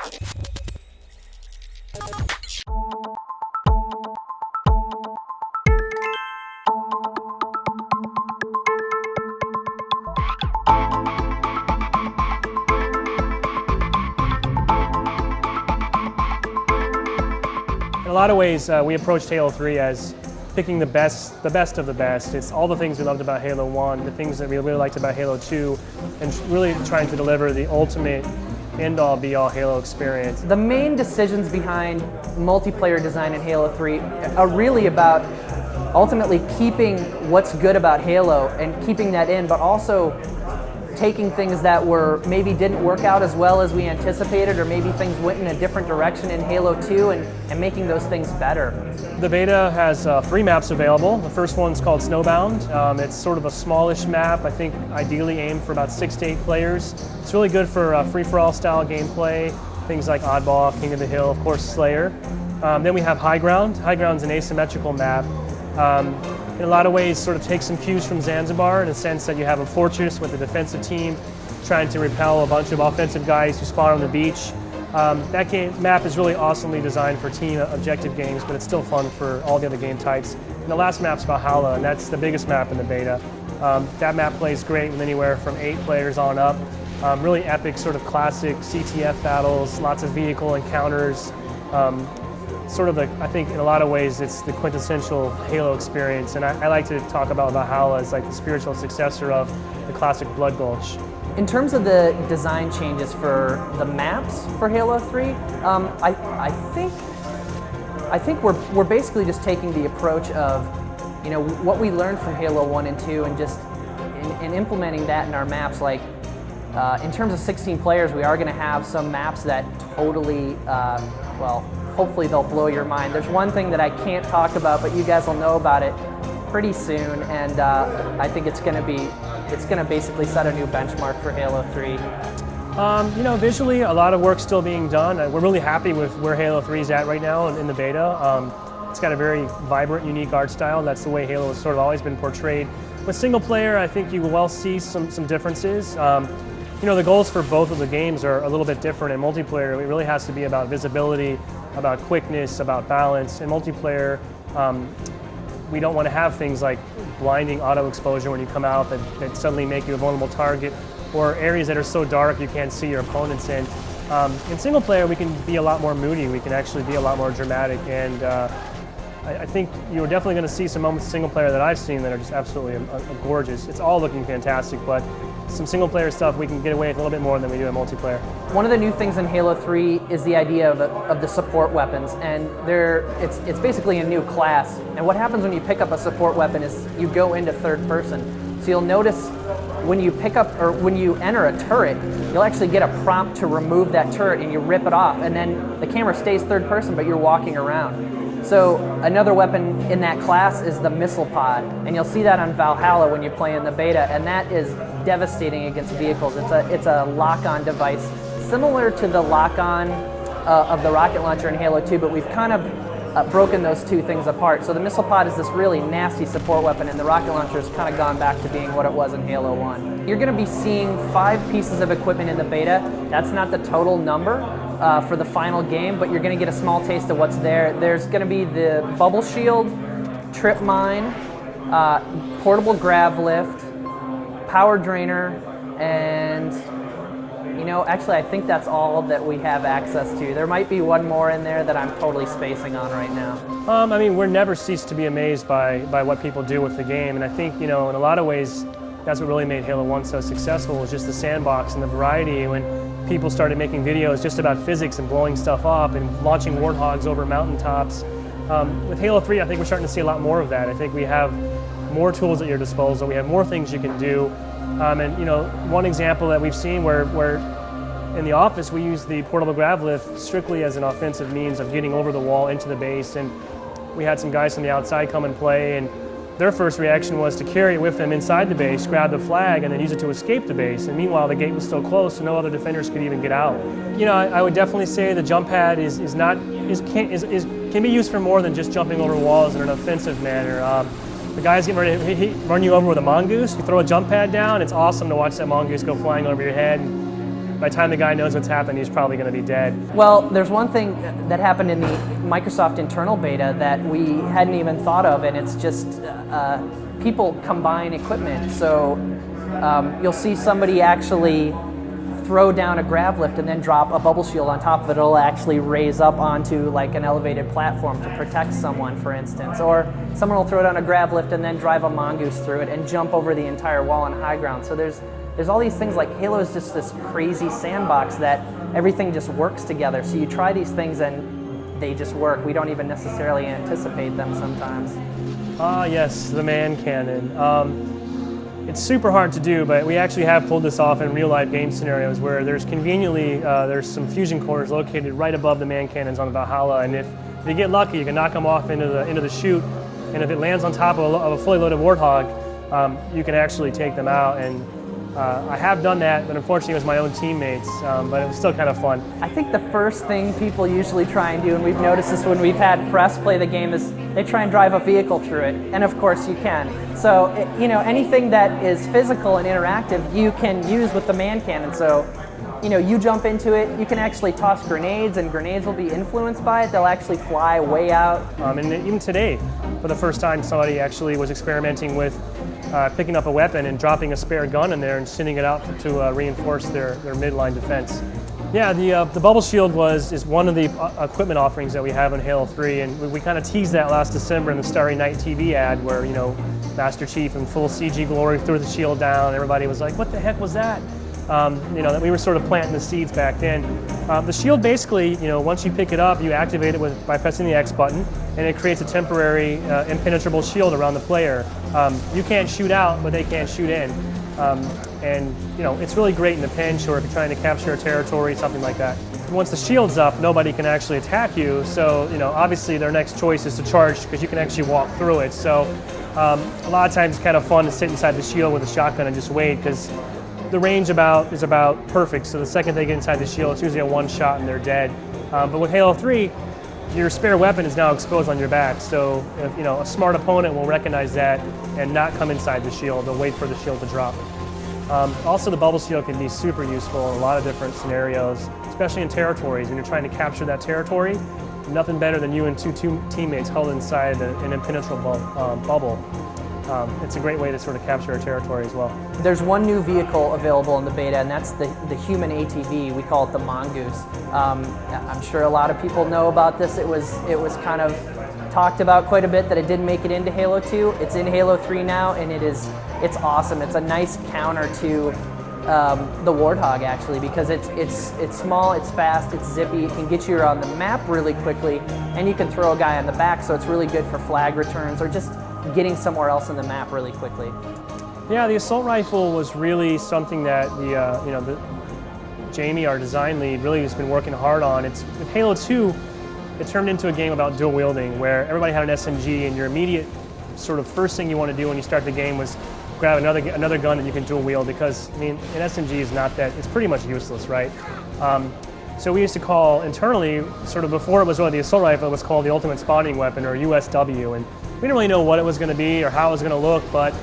In a lot of ways, we approached Halo 3 as picking the best of the best. It's all the things we loved about Halo 1, the things that we really liked about Halo 2, and really trying to deliver the ultimate end-all be-all Halo experience. The main decisions behind multiplayer design in Halo 3 are really about ultimately keeping what's good about Halo and keeping that in, but also taking things that maybe didn't work out as well as we anticipated, or maybe things went in a different direction in Halo 2 and making those things better. The beta has 3 maps available. The first one's called Snowbound. It's sort of a smallish map, I think ideally aimed for about 6 to 8 players. It's really good for free-for-all style gameplay, things like Oddball, King of the Hill, of course Slayer. Then we have High Ground. High Ground's an asymmetrical map. In a lot of ways sort of takes some cues from Zanzibar in the sense that you have a fortress with a defensive team trying to repel a bunch of offensive guys who spawn on the beach. That map is really awesomely designed for team objective games, but it's still fun for all the other game types. And the last map's Valhalla, and that's the biggest map in the beta. That map plays great with anywhere from 8 players on up. Really epic sort of classic CTF battles, lots of vehicle encounters. Sort of I think in a lot of ways it's the quintessential Halo experience, and I like to talk about Valhalla as like the spiritual successor of the classic Blood Gulch. In terms of the design changes for the maps for Halo 3, I think we're basically just taking the approach of, you know, what we learned from Halo 1 and 2 and just in implementing that in our maps. Like in terms of 16 players, we are going to have some maps that totally, well, hopefully they'll blow your mind. There's one thing that I can't talk about, but you guys will know about it pretty soon, and I think it's going to basically set a new benchmark for Halo 3. You know, visually, a lot of work's still being done. We're really happy with where Halo 3 is at right now in the beta. It's got a very vibrant, unique art style. That's the way Halo has sort of always been portrayed. With single player, I think you will well see some differences. You know, the goals for both of the games are a little bit different. In multiplayer, it really has to be about visibility, about quickness, about balance. In multiplayer, we don't want to have things like blinding auto exposure when you come out that suddenly make you a vulnerable target, or areas that are so dark you can't see your opponents in. In single player, we can be a lot more moody. We can actually be a lot more dramatic, and I think you're definitely going to see some moments in single player that I've seen that are just absolutely gorgeous. It's all looking fantastic, but some single player stuff we can get away with a little bit more than we do in multiplayer. One of the new things in Halo 3 is the idea of the support weapons, and it's basically a new class. And what happens when you pick up a support weapon is you go into third person. So you'll notice when you pick up or when you enter a turret, you'll actually get a prompt to remove that turret, and you rip it off, and then the camera stays third person, but you're walking around. So another weapon in that class is the missile pod, and you'll see that on Valhalla when you play in the beta, and that is devastating against vehicles. It's a lock-on device, similar to the lock-on of the rocket launcher in Halo 2, but we've kind of broken those two things apart. So the missile pod is this really nasty support weapon, and the rocket launcher has kind of gone back to being what it was in Halo 1. You're going to be seeing 5 pieces of equipment in the beta. That's not the total number for the final game, but you're going to get a small taste of what's there. There's going to be the bubble shield, trip mine, portable grav lift, power drainer, and you know, actually I think that's all that we have access to. There might be one more in there that I'm totally spacing on right now. I mean, we're never cease to be amazed by what people do with the game, and I think, you know, in a lot of ways that's what really made Halo 1 so successful, was just the sandbox and the variety. When people started making videos just about physics and blowing stuff up and launching warthogs over mountaintops. With Halo 3, I think we're starting to see a lot more of that. I think we have more tools at your disposal. We have more things you can do. And you know, one example that we've seen where in the office we use the portable grav lift strictly as an offensive means of getting over the wall into the base. And we had some guys from the outside come and play, and their first reaction was to carry it with them inside the base, grab the flag, and then use it to escape the base. And meanwhile, the gate was still closed, so no other defenders could even get out. You know, I would definitely say the jump pad can be used for more than just jumping over walls in an offensive manner. The guy's getting ready to run you over with a mongoose. You throw a jump pad down, it's awesome to watch that mongoose go flying over your head. by the time the guy knows what's happened, he's probably going to be dead. Well, there's one thing that happened in the Microsoft internal beta that we hadn't even thought of, and it's just people combine equipment. So you'll see somebody actually throw down a grav lift and then drop a bubble shield on top of it. It'll actually raise up onto like an elevated platform to protect someone, for instance. Or someone will throw down a grav lift and then drive a mongoose through it and jump over the entire wall on high ground. So there's all these things. Like Halo is just this crazy sandbox that everything just works together. So you try these things and they just work. We don't even necessarily anticipate them sometimes. Ah, yes, the man cannon. It's super hard to do, but we actually have pulled this off in real-life game scenarios where there's conveniently there's some fusion cores located right above the man cannons on the Valhalla, and if you get lucky, you can knock them off into the chute, and if it lands on top of a fully loaded Warthog, you can actually take them out. And I have done that, but unfortunately it was my own teammates, but it was still kind of fun. I think the first thing people usually try and do, and we've noticed this when we've had press play the game, is they try and drive a vehicle through it, and of course you can. So, anything that is physical and interactive, you can use with the man cannon. So, you jump into it, you can actually toss grenades, and grenades will be influenced by it. They'll actually fly way out. And even today, for the first time, somebody actually was experimenting with picking up a weapon and dropping a spare gun in there and sending it out to reinforce their midline defense. Yeah, the bubble shield is one of the equipment offerings that we have in Halo 3, and we kind of teased that last December in the Starry Night TV ad where, Master Chief in full CG glory threw the shield down. Everybody was like, what the heck was that? That we were sort of planting the seeds back then. The shield basically, once you pick it up, you activate it by pressing the X button, and it creates a temporary impenetrable shield around the player. You can't shoot out, but they can't shoot in. It's really great in the pinch or if you're trying to capture a territory, something like that. Once the shield's up, nobody can actually attack you, so obviously their next choice is to charge because you can actually walk through it. So a lot of times it's kind of fun to sit inside the shield with a shotgun and just wait because the range is about perfect, so the second they get inside the shield, it's usually a one shot and they're dead. But with Halo 3, your spare weapon is now exposed on your back, so if, a smart opponent will recognize that and not come inside the shield. They'll wait for the shield to drop. Also, the bubble shield can be super useful in a lot of different scenarios, especially in territories. When you're trying to capture that territory, nothing better than you and two teammates held inside an impenetrable bubble. It's a great way to sort of capture a territory as well. There's one new vehicle available in the beta, and that's the human ATV. We call it the Mongoose. I'm sure a lot of people know about this. It was kind of talked about quite a bit that it didn't make it into Halo 2. It's in Halo 3 now, and it's awesome. It's a nice counter to the Warthog, actually, because it's small, it's fast, it's zippy, it can get you around the map really quickly, and you can throw a guy on the back, so it's really good for flag returns or just getting somewhere else in the map really quickly. Yeah, the assault rifle was really something that Jamie, our design lead, really has been working hard on. With Halo 2, it turned into a game about dual wielding, where everybody had an SMG, and your immediate sort of first thing you want to do when you start the game was grab another gun that you can dual wield, because an SMG is it's pretty much useless, right? So we used to call internally, sort of before it was really the assault rifle, it was called the ultimate spawning weapon, or USW, and we didn't really know what it was going to be or how it was going to look, but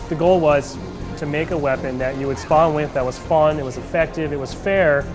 the goal was to make a weapon that you would spawn with that was fun, it was effective, it was fair,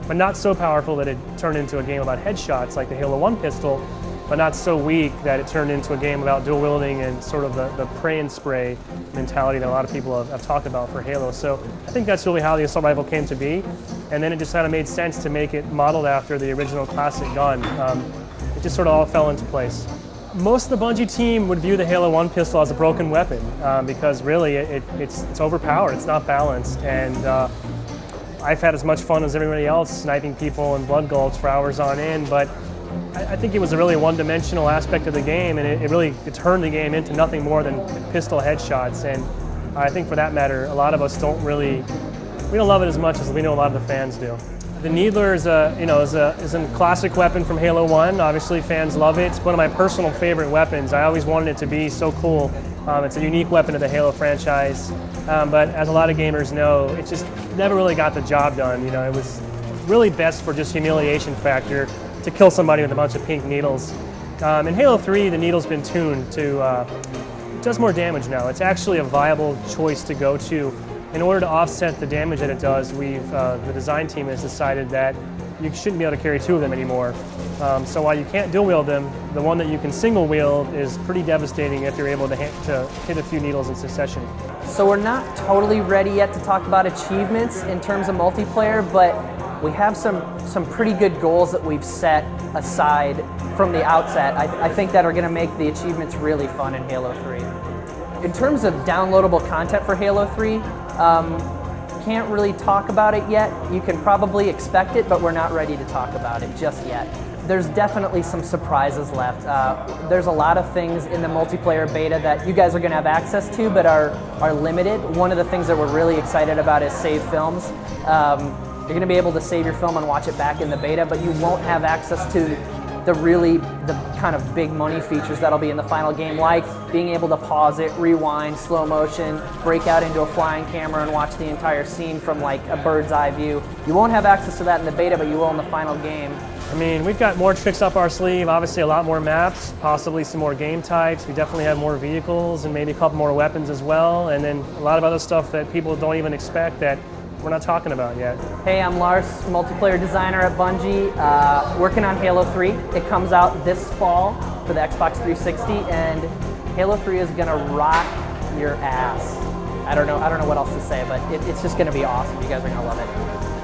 but not so powerful that it turned into a game about headshots like the Halo 1 pistol, but not so weak that it turned into a game about dual wielding and sort of the pray and spray mentality that a lot of people have talked about for Halo. So I think that's really how the assault rifle came to be, and then it just kind of made sense to make it modeled after the original classic gun. It just sort of all fell into place. Most of the Bungie team would view the Halo 1 pistol as a broken weapon because really it's overpowered, it's not balanced, and I've had as much fun as everybody else sniping people in blood gulch for hours on end, but I think it was a really one-dimensional aspect of the game, and it turned the game into nothing more than pistol headshots, and I think for that matter, a lot of us don't love it as much as we know a lot of the fans do. The Needler is a classic weapon from Halo 1. Obviously, fans love it. It's one of my personal favorite weapons. I always wanted it to be so cool. It's a unique weapon of the Halo franchise, but as a lot of gamers know, it just never really got the job done. It was really best for just humiliation factor to kill somebody with a bunch of pink needles. In Halo 3, the needle's been tuned to it does more damage now. It's actually a viable choice to go to in order to offset the damage that it does, the design team has decided that you shouldn't be able to carry two of them anymore. So while you can't dual wield them, the one that you can single wield is pretty devastating if you're able to hit a few needles in succession. So we're not totally ready yet to talk about achievements in terms of multiplayer, but we have some pretty good goals that we've set aside from the outset. I think that are going to make the achievements really fun in Halo 3. In terms of downloadable content for Halo 3, can't really talk about it yet. You can probably expect it, but we're not ready to talk about it just yet. There's definitely some surprises left. There's a lot of things in the multiplayer beta that you guys are going to have access to, but are limited. One of the things that we're really excited about is save films. You're going to be able to save your film and watch it back in the beta, but you won't have access to the kind of big money features that'll be in the final game, like being able to pause it, rewind, slow motion, break out into a flying camera and watch the entire scene from like a bird's eye view. You won't have access to that in the beta, but you will in the final game. I mean, we've got more tricks up our sleeve, obviously a lot more maps, possibly some more game types. We definitely have more vehicles and maybe a couple more weapons as well, and then a lot of other stuff that people don't even expect that we're not talking about yet. Hey, I'm Lars, multiplayer designer at Bungie, working on Halo 3. It comes out this fall for the Xbox 360, and Halo 3 is gonna rock your ass. I don't know what else to say, but it's just gonna be awesome. You guys are gonna love it.